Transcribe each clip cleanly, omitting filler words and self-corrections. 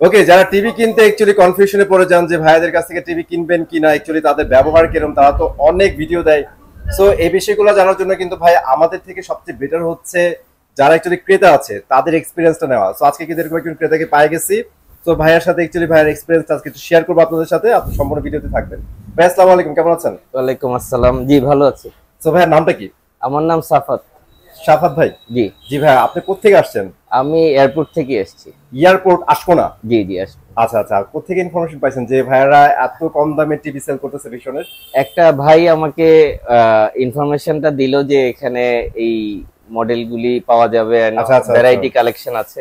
ওকে, যারা টিভি কিনতে অ্যাকচুয়ালি কনফিউশনে পড়ে যান যে ভাইয়াদের কাছ থেকে টিভি কিনবেন কিনা, অ্যাকচুয়ালি তাদের ব্যবহার কিরকম, তারা তো অনেক ভিডিও দেয়। সো এই বিষয়গুলো জানার জন্য কিন্তু ভাই আমাদের থেকে সবচেয়ে বেটার হচ্ছে যারা অ্যাকচুয়ালি ক্রেতা আছে তাদের এক্সপিরিয়েন্সটা নেওয়া। সো আজকে কিন্তু এরকম একজন ক্রেতাকে পাই গেছি। তো ভাইয়ার সাথে অ্যাকচুয়ালি ভাইয়ার এক্সপিরিয়েন্স আজকে একটু শেয়ার করবো আপনাদের সাথে। আপনি সম্পূর্ণ ভিডিওতে থাকবেন। ভাই আসসালামু আলাইকুম, কেমন আছেন? ওয়ালাইকুম আসসালাম। জি ভালো আছি। সো ভাইয়ার নামটা কি? আমার নাম সাফাত। সাফাত ভাই? জি জি ভাই, আপনি কোথেকে আসছেন? আমি এয়ারপোর্ট থেকে এসেছি। এয়ারপোর্ট আশকোনা? জি জি আসছি। আচ্ছা আচ্ছা, কোথেকে ইনফরমেশন পাইছেন যে ভাইয়ারা এত কম দামে টিভি সেল করতেছে ভীষণের? একটা ভাই আমাকে ইনফরমেশনটা দিল যে এখানে এই মডেলগুলি পাওয়া যাবে, ভ্যারাইটি কালেকশন আছে।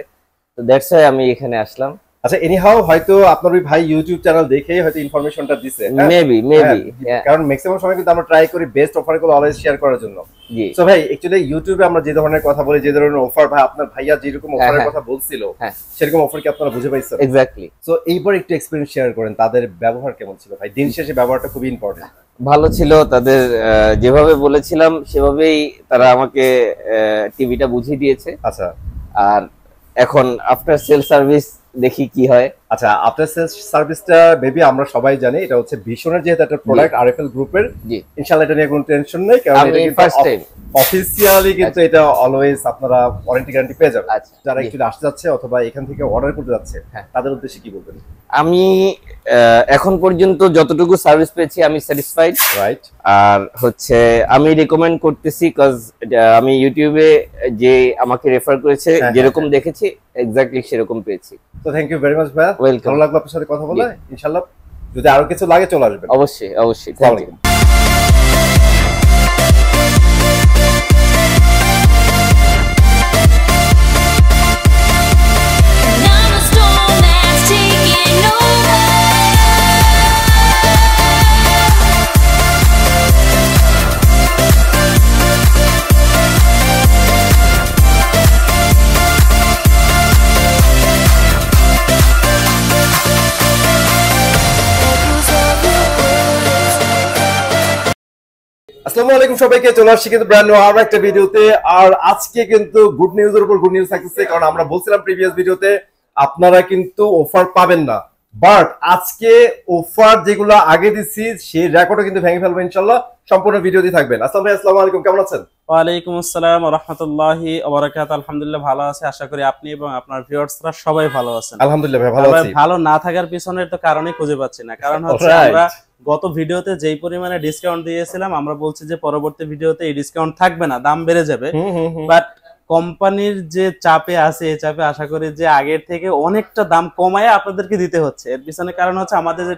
তো দ্যাটস ওয়াই আমি এখানে আসলাম। আচ্ছা, এনিহাউ হয়তো আপনার ওই ভাই ইউটিউব চ্যানেল দেখেই হয়তো ইনফরমেশনটা দিছে। মেবি কারণ ম্যাক্সিমাম সময় কিন্তু আমরা ট্রাই করি বেস্ট অফারগুলো অলওয়েজ শেয়ার করার জন্য। জি। সো ভাই অ্যাকচুয়ালি ইউটিউবে আমরা যে ধরনের কথা বলি, যে ধরনের অফার, ভাই আপনার ভাইয়া যেরকম অফারের কথা বলছিল সেরকম অফার কি আপনারা বুঝে পাইছেন? এক্স্যাক্টলি। সো এইবার একটু এক্সপেরিয়েন্স শেয়ার করেন, তাদের ব্যবহার কেমন ছিল ভাই? দিন শেষে ব্যবহারটা খুবই ইম্পর্টেন্ট। ভালো ছিল, তাদের যেভাবে বলেছিলাম সেভাবেই তারা আমাকে টিভিটা বুঝিয়ে দিয়েছে। আচ্ছা, আর এখন আফটার সেল সার্ভিস দেখি কি হয়। আচ্ছা, আফটার সেলস সার্ভিসটা বেবি আমরা সবাই জানি এটা হচ্ছে ভীষণের যেহেতু একটা প্রোডাক্ট আরএফএল গ্রুপের। ইনশাআল্লাহ এটা নিয়ে কোনো টেনশন নেই, কারণ এটা কিন্তু ফার্স্ট টাইম অফিশিয়ালি কিন্তু এটা অলওয়েজ আপনারা ওয়ারেন্টি গ্যারান্টি পেয়ে যাবেন। যারা একটু আসতে যাচ্ছে অথবা এখান থেকে অর্ডার করতে যাচ্ছে তাদের উদ্দেশ্যে কি বলবেন? আমি এখন পর্যন্ত যতটুকু সার্ভিস পেয়েছি আমি স্যাটিসফাইড। রাইট। আর হচ্ছে আমি রিকমেন্ড করতেছি, কজ আমি ইউটিউবে যে আমাকে রেফার করেছে যেরকম দেখেছি এক্স্যাক্টলি সেরকম পেয়েছি। তো থ্যাংক ইউ ভেরি মাচ ভাই, ভালো লাগলো আপনার সাথে কথা বলে। ইনশাআল্লাহ যদি আরো কিছু লাগে চলে আসবেন। অবশ্যই অবশ্যই, থ্যাংক ইউ। আসসালামু আলাইকুম সবাইকে, চলে আসছি কিন্তু ব্র্যান্ড নিউ আরো একটা ভিডিওতে। আর আজকে কিন্তু গুড নিউজের উপর গুড নিউজ থাকতেছে, কারণ আমরা বলছিলাম প্রিভিয়াস ভিডিওতে আপনারা কিন্তু অফার পাবেন না, বাট আজকে অফার যেগুলো আগে দিচ্ছি সেই রেকর্ডও কিন্তু ভেঙে ফেলবো ইনশাআল্লাহ। সম্পূর্ণ ভিডিওতে থাকবেন। আসসালামু আলাইকুম, কেমন আছেন? ওয়ালাইকুম আসসালাম ওয়া রাহমাতুল্লাহি ওয়া বারাকাতুহু। আলহামদুলিল্লাহ ভালো আছে, আশা করি আপনি এবং আপনার ভিউয়ার্সরা সবাই ভালো আছেন। আলহামদুলিল্লাহ ভাই ভালো আছি। ভালো না থাকার পিছনের তো কারণই খুঁজে পাচ্ছি না, কারণ হচ্ছে আমরা গত ভিডিওতে যেই পরিমাণে ডিসকাউন্ট দিয়েছিলাম আমরা বলছি যে পরবর্তী ভিডিওতে এই ডিসকাউন্ট থাকবে না, দাম বেড়ে যাবে। বাট কোম্পানির যে চাপে আছে এই চাপে আশা করি যে আগের থেকে অনেকটা দাম কমায় আপনাদেরকে দিতে হচ্ছে। এর পিছনে কারণ হচ্ছে আমাদের যে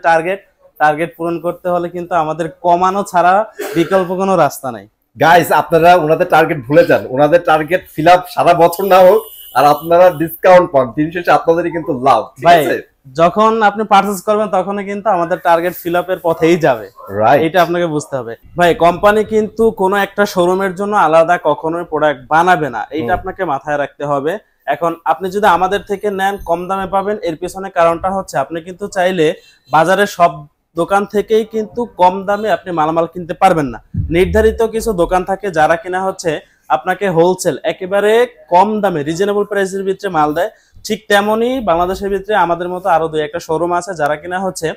টার্গেট পূরণ করতে হলে কিন্তু আমাদের কমানো ছাড়া বিকল্প কোনো রাস্তা নাই। গাইস, আপনারা ওনাদের টার্গেট ভুলে যান, ওনাদের টার্গেট ফিল আপ সারা বছর না হোক আর আপনারা ডিসকাউন্ট পান, দিন শেষে আপনাদেরই কিন্তু লাভ। ঠিক আছে, যখন আপনি পারচেজ করবেন তখনই কিন্তু আমাদের টার্গেট ফিল আপের পথেই যাবে। রাইট, এটা আপনাকে বুঝতে হবে ভাই। কোম্পানি কিন্তু কোনো একটা শোরুমের জন্য আলাদা কখনোই প্রোডাক্ট বানাবে না, এইটা আপনাকে মাথায় রাখতে হবে। এখন আপনি যদি আমাদের থেকে নেন কম দামে পাবেন, এর পিছনে কারণটা হচ্ছে আপনি কিন্তু চাইলে বাজারে সব দোকান থেকেই কিন্তু কম দামে আপনি মালামাল কিনতে পারবেন না। নির্ধারিত কিছু দোকান থাকে যারা কিনা হচ্ছে আপনাকে হোলসেল একেবারে কম দামে রিজনেবল প্রাইসের ভিতরে মাল দেয়। ঠিক তেমনই বাংলাদেশের ভিতরে আমাদের মতো আরো দুই একটা শোরুম আছে যারা কিনা হচ্ছে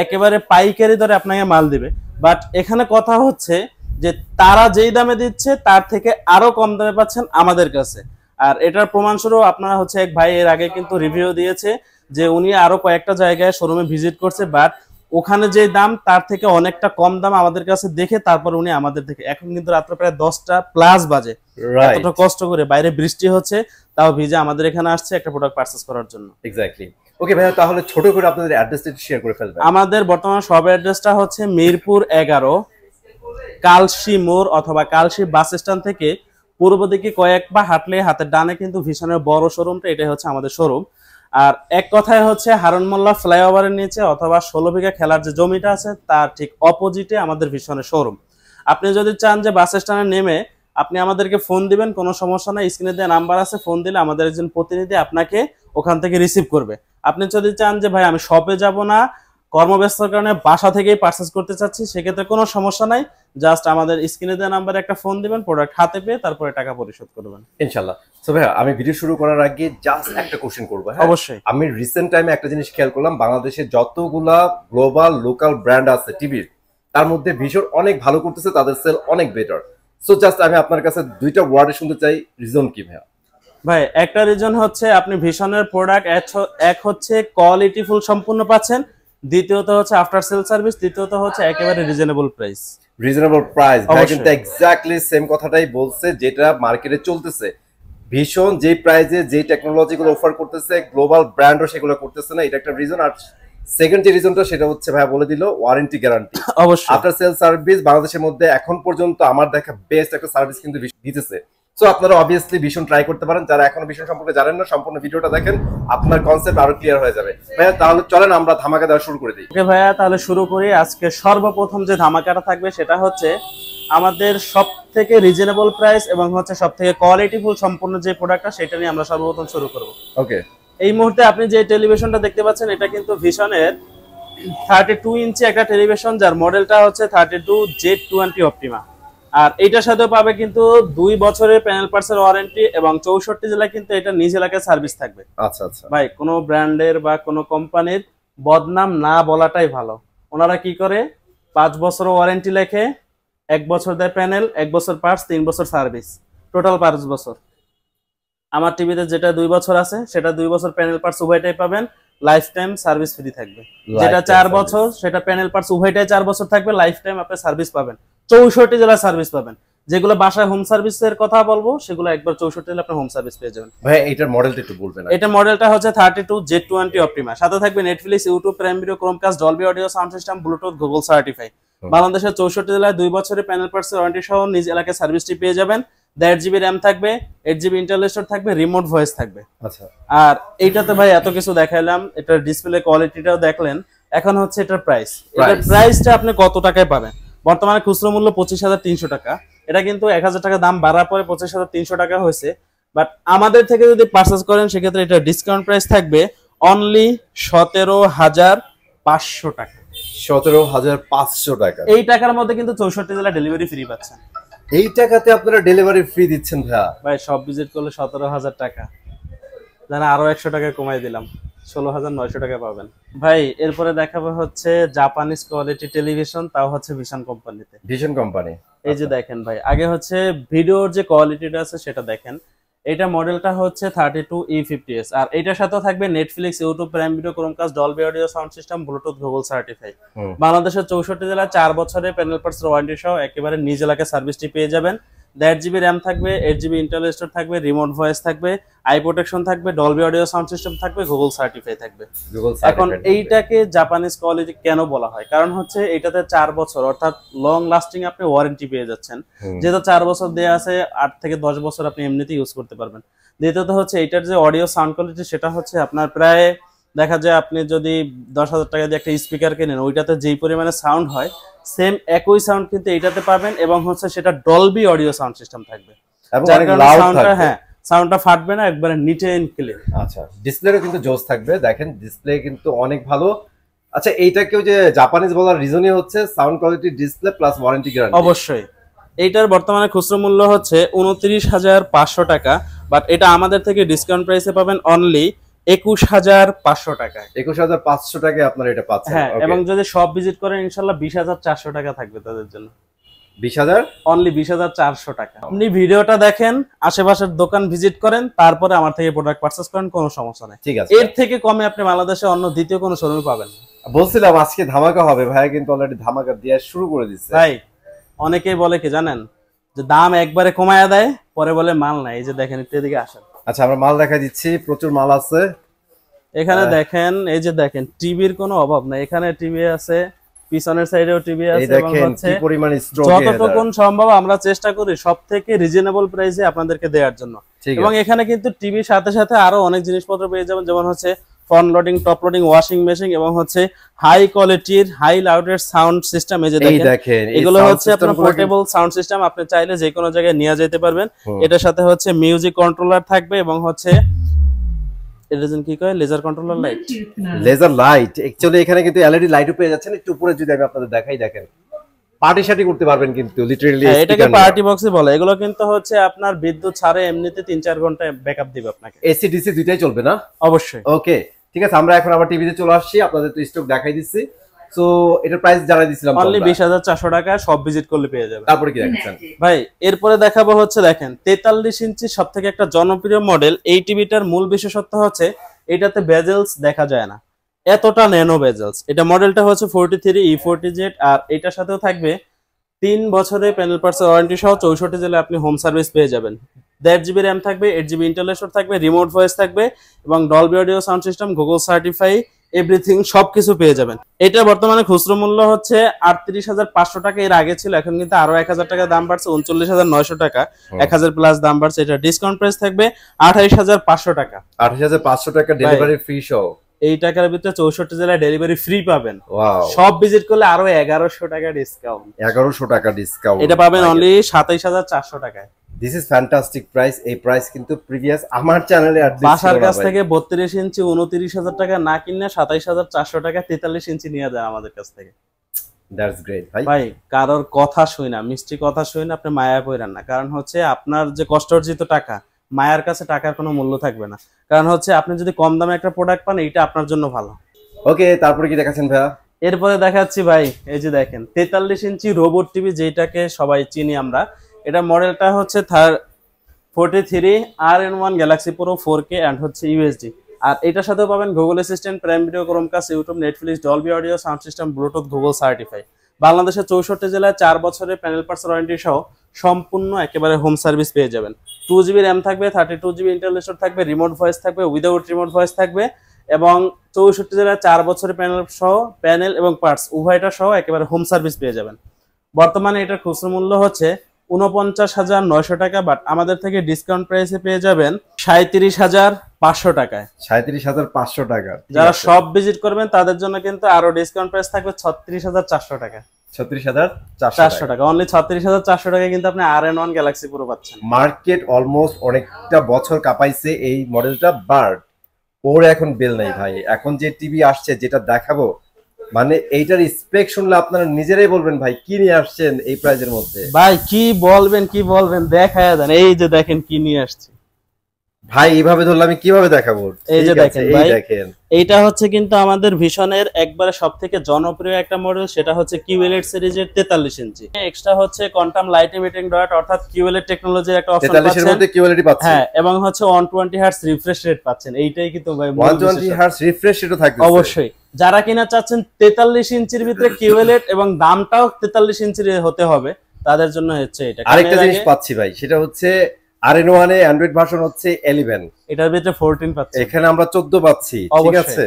একেবারে পাইকারি দরে আপনাকে মাল দিবে। বাট এখানে কথা হচ্ছে যে তারা যেই দামে দিচ্ছে তার থেকে আরো কম দামে পাচ্ছেন আমাদের কাছে। আর এটার প্রমাণস্বরূপ আপনারা হচ্ছে এক ভাই এর আগে কিন্তু রিভিউ দিয়েছে যে উনি আরো কয়েকটা জায়গায় শোরুমে ভিজিট করছে, বাট ওখানে যে দাম তার থেকে অনেকটা কম দাম আমাদের কাছে দেখে তারপর উনি আমাদের থেকে। এখন কিন্তু রাত্রে প্রায় 10টা প্লাস বাজে, এতটা কষ্ট করে বাইরে বৃষ্টি হচ্ছে তাও ভিজে আমাদের এখানে আসছে একটা প্রোডাক্ট পারচেজ করার জন্য। এক্স্যাক্টলি। ওকে ভাইয়া, তাহলে ছোট করে আপনাদের অ্যাড্রেসটা শেয়ার করে ফেলবেন। আমাদের বর্তমান শপ অ্যাড্রেসটা হচ্ছে মিরপুর 11 কালশি মোড় অথবা কালশি বাস স্ট্যান্ড থেকে পূর্ব দিকে কয়েক পা হাঁটলে হাতের ডানে কিন্তু ভীষণের বড় শোরুমটা, এটাই হচ্ছে আমাদের শোরুম। আর এক কথায় হচ্ছে হারুন মোল্লা ফ্লাইওভারের নিচে অথবা 16 বিঘা খেলার যে জমিটা আছে তার ঠিক অপোজিটে আমাদের ভীষণের শোরুম। আপনি যদি চান যে বাস স্ট্যান্ডে নেমে আপনি আমাদেরকে ফোন দিবেন, কোনো সমস্যা নাই, স্ক্রিনে দেওয়া নাম্বার আছে, ফোন দিলে আমাদের একজন প্রতিনিধি আপনাকে ওখান থেকে রিসিভ করবে। আপনি যদি চান যে ভাই আমি শপে যাব না, কর্মব্যস্ততার কারণে বাসা থেকেই পারচেজ করতে চাচ্ছি, সেক্ষেত্রে কোনো সমস্যা নাই। জাস্ট আমাদের স্ক্রিনে দেওয়া নাম্বারে একটা ফোন দিবেন, প্রোডাক্ট হাতে পেয়ে তারপরে টাকা পরিশোধ করবেন ইনশাআল্লাহ। সো ভাইয়া আমি ভিডিও শুরু করার আগে জাস্ট একটা কোশ্চেন করব। হ্যাঁ অবশ্যই। আমি রিসেন্ট টাইমে একটা জিনিস খেয়াল করলাম, বাংলাদেশে যতগুলা গ্লোবাল লোকাল ব্র্যান্ড আছে টিভির, তার মধ্যে ভীষণ অনেক ভালো করতেছে, তাদের সেল অনেক বেটার। সো জাস্ট আমি আপনার কাছে দুইটা ওয়ার্ডে শুনতে চাই, রিজন কি ভাইয়া? ভাই একটা রিজন হচ্ছে আপনি ভিশনের প্রোডাক্ট এক হচ্ছে কোয়ালিটিফুল সম্পূর্ণ পাচ্ছেন, দ্বিতীয়ত হচ্ছে আফটার সেল সার্ভিস, তৃতীয়ত হচ্ছে একেবারে রিজনেবল প্রাইস। রিজনেবল প্রাইস ভাই কিন্তু এক্স্যাক্টলি সেম কথাটাই বলছে যেটা মার্কেটে চলতেছে। ভীষণ যে প্রাইসে যে টেকনোলজি গুলো অফার করতেছে গ্লোবাল ব্র্যান্ডও সেগুলো করতেছে না, এটা একটা রিজন। আর সেকেন্ড যে রিজনটা সেটা হচ্ছে ভাই বলে দিল ওয়ারেন্টি গ্যারান্টি। অবশ্যই আফটার সেল সার্ভিস বাংলাদেশের মধ্যে এখন পর্যন্ত আমার দেখা বেস্ট একটা সার্ভিস কিন্তু দিতেছে। সো আপনারা অবভিয়াসলি ভীষণ ট্রাই করতে পারেন। যারা এখনো ভীষণ সম্পর্কে জানেন না, সম্পূর্ণ ভিডিওটা দেখেন, আপনার কনসেপ্ট আরো ক্লিয়ার হয়ে যাবে। ভাইয়া তাহলে চলেন আমরা ধামাকা দেওয়া শুরু করে দিই। ওকে ভাইয়া তাহলে শুরু করি। আজকে সর্বপ্রথম যে ধামাকাটা থাকবে সেটা হচ্ছে আমাদের সব থেকে রিজনেবল প্রাইস এবং হচ্ছে সব থেকে কোয়ালিটিফুল সম্পূর্ণ যে প্রোডাক্টটা সেটা নিয়ে আমরা সর্বপ্রথম শুরু করব। ওকে এই মুহূর্তে আপনি যে টেলিভিশনটা দেখতে পাচ্ছেন এটা কিন্তু ভিশনের 32 ইঞ্চি একটা টেলিভিশন, যার মডেলটা হচ্ছে 32Z20 অপটিমা। আর এইটার সাথে পাবে কিন্তু 2 বছরের প্যানেল পার্টসের ওয়ারেন্টি এবং 64 জেলায় কিন্তু এটা নিজ এলাকায় সার্ভিস থাকবে। আচ্ছা আচ্ছা ভাই কোনো ব্র্যান্ডের বা কোনো কোম্পানির বদনাম না বলাটাই ভালো। ওনারা কি করে 5 বছর ওয়ারেন্টি লেখে, 1 বছর দেয় প্যানেল, 1 বছর পার্টস, 3 বছর সার্ভিস, টোটাল 5 বছর। আমার টিভিতে যেটা 2 বছর আছে সেটা 2 বছর প্যানেল পার্টস উভয়টাই পাবেন, লাইফ টাইম সার্ভিস ফ্রি থাকবে। যেটা 4 বছর সেটা প্যানেল পার্টস উভয়টাই 4 বছর থাকবে, লাইফ টাইম আপনি সার্ভিস পাবেন। 64 জেলা সার্ভিস পাবেন। যেগুলো বাসায় হোম সার্ভিসের কথা বলবো সেগুলো একবার 64 জেলা আপনি হোম সার্ভিস পেয়ে যাবেন। ভাই এটার মডেলটা একটু বলবেন? এটা মডেলটা হচ্ছে 32Z20 অপটিমা। সাথে থাকবে Netflix, YouTube, prime Video, Chromecast, Dolby audio sound system, Bluetooth, Google certify. বাংলাদেশের 64 জেলায় 2 বছরের প্যানেল পার্টসের ওয়ারেন্টি সহ নিজ এলাকায় সার্ভিসটি পেয়ে যাবেন। 1.5 GB র্যাম থাকবে, 8 GB ইন্টারনাল স্টোরেজ থাকবে, রিমোট ভয়েস থাকবে। আচ্ছা আর এইটাতে ভাই এত কিছু দেখাইলাম, এটার ডিসপ্লে কোয়ালিটিটাও দেখলেন। এখন হচ্ছে এটার প্রাইস। এটার প্রাইসটা আপনি কত টাকায় পাবেন? বর্তমানে খুচরো মূল্য 25,300 টাকা। এটা কিন্তু 1000 টাকা দাম বাড়ার পরে 25,300 টাকা হয়েছে। বাট আমাদের থেকে যদি পারচেজ করেন সেক্ষেত্রে এটা ডিসকাউন্ট প্রাইস থাকবে অনলি 17,500 টাকা। 17,500 টাকা। এই টাকার মধ্যে কিন্তু 64 জেলা ডেলিভারি ফ্রি পাচ্ছেন। এই টাকাতে আপনারা ডেলিভারি ফ্রি দিচ্ছেন ভাইয়া? ভাই সব ভিজিট করলে 17,000 টাকা, জানা আরো 100 টাকা কমাই দিলাম, 16,900 টাকা পাবেন। ভাই এরপরে দেখাবো হচ্ছে জাপানিজ কোয়ালিটি টেলিভিশন, তাও হচ্ছে ভিশন কোম্পানিতে। Vision company. এই যে দেখেন ভাই, আগে হচ্ছে ভিডিওর যে কোয়ালিটিটা আছে সেটা দেখেন। এটা মডেলটা হচ্ছে 32E50s। আর এটার সাথে থাকবে Netflix, YouTube, prime Video, Chromecast, Dolby audio sound system, Bluetooth, Google certify. বাংলাদেশের 64 জেলায় 4 বছরের প্যানেল পার্টস ওয়ারেন্টি সহ একেবারে নিজ এলাকায় সার্ভিসটি পেয়ে যাবেন। 1.5 GB র্যাম থাকবে, 8 GB ইন্টারনাল স্টোরেজ থাকবে, রিমোট ভয়েস থাকবে, আই প্রোটেকশন থাকবে, ডলবি অডিও সাউন্ড সিস্টেম থাকবে, গুগল সার্টিফাই থাকবে। এখন এইটাকে জাপানিজ কোয়ালিটি কেন বলা হয়? কারণ হচ্ছে এটাতে 4 বছর অর্থাৎ লং লাস্টিং আপনি ওয়ারেন্টি পেয়ে যাচ্ছেন। যেহেতু 4 বছর দেয়া আছে, 8 থেকে 10 বছর আপনি এমনিতে ইউজ করতে পারবেন। দ্বিতীয়ত হচ্ছে এটার যে অডিও সাউন্ড কোয়ালিটি সেটা হচ্ছে আপনার প্রায় দেখা যায় আপনি যদি 10,000 টাকা দিয়ে একটা স্পিকার কেনেন, ওইটাতে যেই পরিমাণে সাউন্ড হয় সেম একই সাউন্ড কিন্তু এইটাতে পাবেন, এবং হচ্ছে সেটা ডলবি অডিও সাউন্ড সিস্টেম থাকবে। হ্যাঁ, সাউন্ডটা ফাটবে না, একবারে নিট এন্ড ক্লিয়ার। আচ্ছা, ডিসপ্লেও কিন্তু জোস থাকবে, দেখেন ডিসপ্লে কিন্তু অনেক ভালো। আচ্ছা, এইটাকেও যে জাপানিজ বলার রিজনই হচ্ছে sound quality, display plus warranty guarantee. অবশ্যই। এইটার বর্তমানে খুচরো মূল্য হচ্ছে 29,500 টাকা, বাট এটা আমাদের থেকে ডিসকাউন্ট প্রাইসে পাবেন অনলি 21,500 টাকায়। 21,500 টাকায় আপনারা এটা পাচ্ছেন। হ্যাঁ, এবং যদি সব ভিজিট করেন ইনশাআল্লাহ 20,400 টাকা থাকবে তাদের জন্য। 20,000 অনলি 20,400 টাকা। আপনি ভিডিওটা দেখেন, আশেপাশের দোকান ভিজিট করেন, তারপরে আমার থেকে প্রোডাক্ট পারচেজ করেন, কোনো সমস্যা নেই। ঠিক আছে, এর থেকে কমে আপনি বাংলাদেশে অন্য দ্বিতীয় কোনো শোরুমে পাবেন না। বলছিলাম আজকে ধামাকা হবে, ভাই কিন্তু অলরেডি ধামাকা দেওয়া শুরু করে দিচ্ছে। ভাই অনেকেই বলে কি জানেন, যে দাম একবারে কমায়া দেয়, পরে বলে মাল নাই। এই যে দেখেন, একটু এদিকে আসেন। আচ্ছা, আমরা মাল দেখা দিচ্ছি, প্রচুর মাল আছে এখানে। দেখেন, এই যে দেখেন, টিভির কোনো অভাব নাই। এখানে টিভি আছে, পিছনের সাইডেও টিভি আছে, এবং হচ্ছে যতটুকু সম্ভব আমরা চেষ্টা করি সবথেকে রিজনেবল প্রাইসে আপনাদেরকে দেওয়ার জন্য। এবং এখানে কিন্তু টিভির সাথে সাথে আরো অনেক জিনিসপত্র পেয়ে যাবেন, যেমন হচ্ছে front loading, top loading, washing machine, এবং হচ্ছে হাই কোয়ালিটির হাই লাউডের সাউন্ড সিস্টেম। এই যে দেখেন, এগুলো হচ্ছে আপনার পোর্টেবল সাউন্ড সিস্টেম, আপনি চাইলে যে কোনো জায়গায় নিয়ে যেতে পারবেন। এটার সাথে হচ্ছে মিউজিক কন্ট্রোলার থাকবে, এবং হচ্ছে এটা যেন কি কয় laser controller light, laser light. Actually এখানে কিন্তু এলইডি লাইটও পেয়ে যাচ্ছেন। একটু উপরে যদি আমি আপনাদের দেখাই, দেখেন পার্টি শার্টি করতে পারবেন কিন্তু লিটারালি। এটাকে পার্টি বক্সই বলে। এগুলো কিন্তু হচ্ছে আপনার বিদ্যুৎ ছাড়ে এমনিতে 3-4 ঘন্টা ব্যাকআপ দিবে আপনাকে। এসি ডিসি দুইটাই চলবে না? অবশ্যই। ওকে ঠিক আছে, আমরা এখন আবার টিভিতে চলে আসছি, আপনাদের তো স্টক দেখাই দিচ্ছি। সো এটার প্রাইস জানাই দিছিলাম অনলি 20,400 টাকা, সব ভিজিট করলে পেয়ে যাবেন। তারপরে কি দেখাচ্ছেন ভাই? এরপরে দেখাবো হচ্ছে দেখেন 43 ইঞ্চি সবথেকে একটা জনপ্রিয় মডেল। এই টিভিটার মূল বিশেষত্ব হচ্ছে এটাতে বেজেলস দেখা যায় না, এতটা ন্যানো বেজেলস। এটা মডেলটা হচ্ছে 43E40Z, আর এটার সাথেও থাকবে 3 বছরের প্যানেল পার্টস ওয়ারেন্টি সহ 64 জেলায় আপনি হোম সার্ভিস পেয়ে যাবেন। 1.5 GB র্যাম থাকবে, 8 GB ইন্টারনাল স্টোরেজ থাকবে, রিমোট ভয়েস থাকবে এবং Dolby audio sound system, Google certify, everything সবকিছু পেয়ে যাবেন। এটা বর্তমানে খুচরো মূল্য হচ্ছে 38,500 টাকা, এর আগে ছিল, এখন কিন্তু আরো 1,000 টাকা দাম বাড়ছে, 39,900 টাকা, 1,000 প্লাস দাম বাড়ছে। এটা ডিসকাউন্ট প্রাইস থাকবে 28,500 টাকা। 28,500 টাকা ডেলিভারি ফ্রি সহ এই টাকার ভিতরে 64 জেলায় ডেলিভারি ফ্রি পাবেন। সব ভিজিট করলে আরো 1,100 টাকা ডিসকাউন্ট। 1,100 টাকা ডিসকাউন্ট, এটা পাবেন অনলি 27,400 টাকায়। This is fantastic price. এই প্রাইস কিন্তু প্রিভিয়াস আমার চ্যানেলে বাসার কাছ থেকে 32 ইঞ্চি 29,000 টাকা না কিনে 27,400 টাকা 43 ইঞ্চি নিয়ে যায় আমাদের কাছ থেকে। দ্যাটস গ্রেট ভাই। ভাই কারোর কথা শুই না, মিষ্টি কথা শুই না, আপনি মায়া পড়েন না। কারণ হচ্ছে আপনার যে কষ্ট অর্জিত টাকা, মায়ার কাছে টাকার কোনো মূল্য থাকবে না। কারণ হচ্ছে আপনি যদি কম দামে একটা প্রোডাক্ট পান, এটা আপনার জন্য ভালো। ওকে, তারপরে কি দেখাচ্ছেন ভাইয়া? এরপরে দেখাচ্ছি ভাই, এই যে দেখেন 43 ইঞ্চি রোবট টিভি, যেটাকে সবাই চিনি আমরা। এটা মডেলটা হচ্ছে 43RN1 Galaxy Pro 4K and হচ্ছে ইউএসডি। আর এটার সাথেও পাবেন Google Assistant, Prime Video, Chromecast, YouTube, Netflix, Dolby audio sound system, Bluetooth, Google certify. বাংলাদেশের 64 জেলায় 4 বছরের প্যানেল পার্টস ওয়ারেন্টি সহ সম্পূর্ণ একেবারে হোম সার্ভিস পেয়ে যাবেন। 2 GB র্যাম থাকবে, 32 GB ইন্টারনাল স্টোরেজ থাকবে, রিমোট ভয়েস থাকবে, উইদাউট রিমোট ভয়েস থাকবে এবং 64 জেলায় 4 বছরের প্যানেল সহ, প্যানেল এবং পার্টস উভয়টা সহ একেবারে হোম সার্ভিস পেয়ে যাবেন। বর্তমানে এটার খুচরো মূল্য হচ্ছে 49,900 টাকা, বাট আমাদের থেকে ডিসকাউন্ট প্রাইসে পেয়ে যাবেন 37,500 টাকায়। 37,500 টাকা। যারা সব ভিজিট করবেন তাদের জন্য কিন্তু আরো ডিসকাউন্ট প্রাইস থাকবে 36,400 টাকা। 36,400 টাকা, অনলি 36,400 টাকা কিন্তু আপনি RN1 গ্যালাক্সি পুরো পাচ্ছেন। মার্কেট অলমোস্ট অনেকটা বছর কাঁপাইছে এই মডেলটা, বাট ওর এখন বেল নাই ভাই। এখন যে টিভি আসছে, যেটা দেখাবো, মানে এইটার স্পেক শুনলে আপনারা নিজেরাই বলবেন ভাই কি নিয়ে আসছেন এই প্রাইজের মধ্যে। ভাই কি বলবেন দেখায়া দেন। এই যে দেখেন কি নিয়ে আসছে ভাই, এইভাবে ধরলে আমি কিভাবে দেখাবো? এই যে দেখেন ভাই, এইটা হচ্ছে কিন্তু আমাদের ভিশনের একবারে সবথেকে জনপ্রিয় একটা মডেল, সেটা হচ্ছে QLED সিরিজের 43 ইঞ্চি। এক্সট্রা হচ্ছে কোয়ান্টাম লাইট ইমিটিং ডট, অর্থাৎ QLED টেকনোলজির একটা অপশন পাচ্ছেন। 43 এর মধ্যে QLED পাচ্ছেন, হ্যাঁ, এবং হচ্ছে 120 হার্টজ রিফ্রেশ রেট পাচ্ছেন। এইটাই কিন্তু ভাই 120 হার্টজ রিফ্রেশ রেটও থাকবে অবশ্যই। যারা কিনা চাচ্ছেন 43 ইঞ্চির ভিতরে QLED এবং দামটাও 43 ইঞ্চির হতে হবে, তাদের জন্য হচ্ছে এটা। আরেকটা জিনিস পাচ্ছি ভাই, সেটা হচ্ছে RN1 এ অ্যান্ড্রয়েড ভার্সন হচ্ছে 11, এটার ভিতরে 14 পাচ্ছি, এখানে আমরা 14 পাচ্ছি। ঠিক আছে,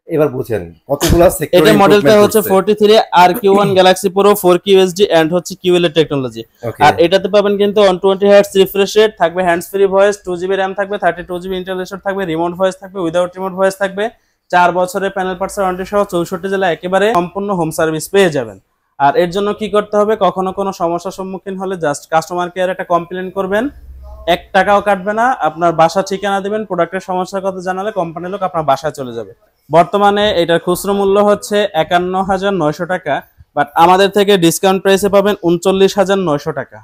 এবার বুঝেন কতগুলো সেক্টর। এটা মডেলটা হচ্ছে 43RQ1 Galaxy Pro 4K USD and হচ্ছে QLED টেকনোলজি। আর এটাতে পাবেন কিন্তু 120 হার্টজ রিফ্রেশ রেট থাকবে, hands free voice, 2 GB RAM থাকবে, 32 GB ইন্টারনাল স্টোরেজ থাকবে, রিমোট ভয়েস থাকবে, উইদাউট রিমোট ভয়েস থাকবে, 4 বছরের প্যানেল পার্টস ওয়ারেন্টি সহ 64 জেলায় একেবারে সম্পূর্ণ হোম সার্ভিস পেয়ে যাবেন। আর এর জন্য কি করতে হবে, কখনো কোনো সমস্যার সম্মুখীন হলে জাস্ট কাস্টমার কেয়ারে একটা কমপ্লেইন করবেন, 1 টাকাও কাটবে না। আপনার বাসা ঠিকানা দিবেন, প্রোডাক্টের সমস্যার কথা জানালে কোম্পানির লোক আপনার বাসায় চলে যাবে। বর্তমানে এটার খুচরো মূল্য হচ্ছে 51,900 টাকা, বাট আমাদের থেকে ডিসকাউন্ট প্রাইসে পাবেন 39,900 টাকা।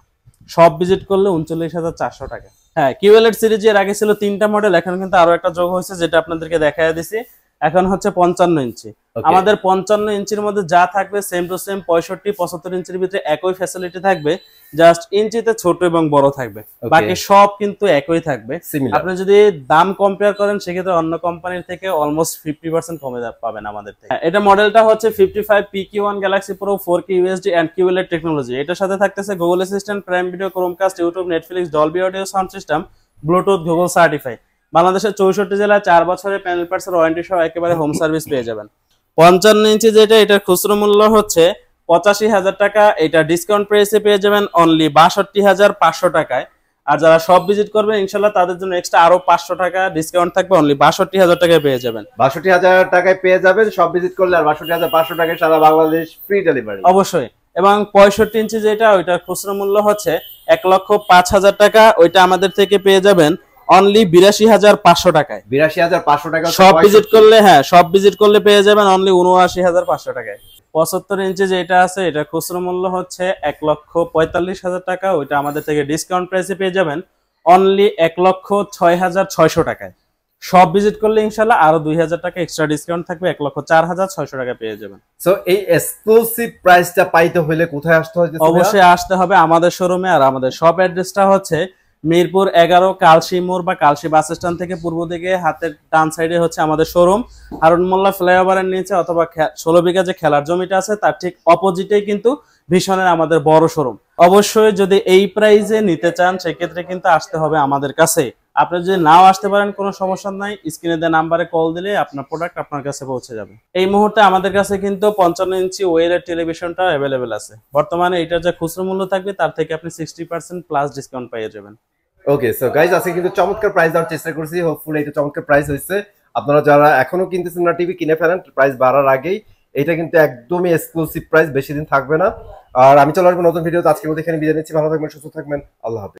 সব ভিজিট করলে 39,400 টাকা। হ্যাঁ, QLED সিরিজের আগে ছিল 3টা মডেল, এখন কিন্তু আরো একটা যোগ হয়েছে, যেটা আপনাদেরকে দেখায় দিছি। এখন হচ্ছে 55 ইঞ্চি। আমাদের 55 ইঞ্চির মধ্যে যা থাকবে সেম টু সেম 65-75 ইঞ্চির ভিতরে একই ফ্যাসিলিটি থাকবে, জাস্ট ইঞ্চিতে ছোট এবং বড় থাকবে, বাকি সব কিন্তু একই থাকবে। আপনি যদি দাম কম্পেয়ার করেন সেক্ষেত্রে অন্য কোম্পানির থেকে অলমোস্ট 50% কমে পাবেন আমাদের থেকে। এটা মডেলটা হচ্ছে 55PQ1 Galaxy Pro 4K USD and QLED technology. এটার সাথে থাকতেছে Google Assistant, Prime Video, Chromecast, YouTube, Netflix, Dolby audio sound system, Bluetooth, Google certify. বাংলাদেশের 64 জেলায় 4 বছরের প্যানেল পার্টস ওয়ারেন্টি সহ একেবারে হোম সার্ভিস পেয়ে যাবেন। 55 ইঞ্চি যেটা, এটার খুচরো মূল্য হচ্ছে 85,000 টাকা, এটা ডিসকাউন্ট প্রাইসে পেয়ে যাবেন অনলি 62,500 টাকায়। আর যারা সব ভিজিট করবেন ইনশাআল্লাহ তাদের জন্য এক্সট্রা আরো 500 টাকা ডিসকাউন্ট থাকবে, অনলি 62,000 টাকায় পেয়ে যাবেন। 62,000 টাকায় পেয়ে যাবেন সব ভিজিট করলে, আর 62,500 টাকায় সারা বাংলাদেশ ফ্রি ডেলিভারি অবশ্যই। এবং 65 ইঞ্চি যেটা, ওইটার খুচরো মূল্য হচ্ছে 1,05,000 টাকা, ওইটা আমাদের থেকে পেয়ে যাবেন অনলি 82,500 টাকায়। 82,500 টাকা সব ভিজিট করলে, হ্যাঁ সব ভিজিট করলে পেয়ে যাবেন অনলি 79,500 টাকায়। 75 ইঞ্চি যেটা আছে এটা খুচরো মূল্য হচ্ছে 1,45,000 টাকা, ওইটা আমাদের থেকে ডিসকাউন্ট প্রাইসে পেয়ে যাবেন অনলি 1,06,600 টাকায়। সব ভিজিট করলে ইনশাআল্লাহ আরো 2,000 টাকা এক্সট্রা ডিসকাউন্ট থাকবে, 1,04,600 টাকা পেয়ে যাবেন। সো এই এক্সক্লুসিভ প্রাইসটা পাইতে হলে কোথায় আসতে হবে? অবশ্যই আসতে হবে আমাদের শোরুমে। আর আমাদের শপ অ্যাড্রেসটা হচ্ছে মিরপুর 11 কালশি মোড় বা কালশি বাস স্ট্যান্ড থেকে পূর্ব দিকে হাতের ডান সাইডে হচ্ছে আমাদের শোরুম। হারুন মোল্লা ফ্লাইওভারের নিচে অথবা 16 বিঘা যে খেলার জমিটা আছে তার ঠিক অপোজিটেই কিন্তু ভীষণের আমাদের বড় শোরুম। অবশ্যই যদি এই প্রাইজে নিতে চান সেক্ষেত্রে কিন্তু আসতে হবে আমাদের কাছে। আপনি যদি নাও আসতে পারেন কোনো সমস্যা নাই, স্ক্রিনে দেওয়া নাম্বারে কল দিলে আপনার প্রোডাক্ট আপনার কাছে পৌঁছে যাবে। এই মুহূর্তে আমাদের কাছে কিন্তু 55 ইঞ্চি ওয়েলের টেলিভিশনটা অ্যাভেলেবেল আছে। বর্তমানে এটার যে খুচরো মূল্য থাকবে তার থেকে আপনি 60% প্লাস ডিসকাউন্ট পেয়ে যাবেন। ওকে, সো গাইস আজকে কিন্তু চমৎকার প্রাইস দেওয়ার চেষ্টা করছি, হোপফুলি এটা চমৎকার প্রাইস হয়েছে। আপনারা যারা এখনো কিনতেছেন না টিভি, কিনে ফেলেন প্রাইস বাড়ার আগেই। এটা কিন্তু একদমই এক্সক্লুসিভ প্রাইস, বেশি দিন থাকবে না। আর আমি চলে আসবো নতুন ভিডিওতে। আজকের মধ্যে এখানে বিদায় নিচ্ছি। ভালো থাকবেন, সুস্থ থাকবেন, আল্লাহ হাফেজ।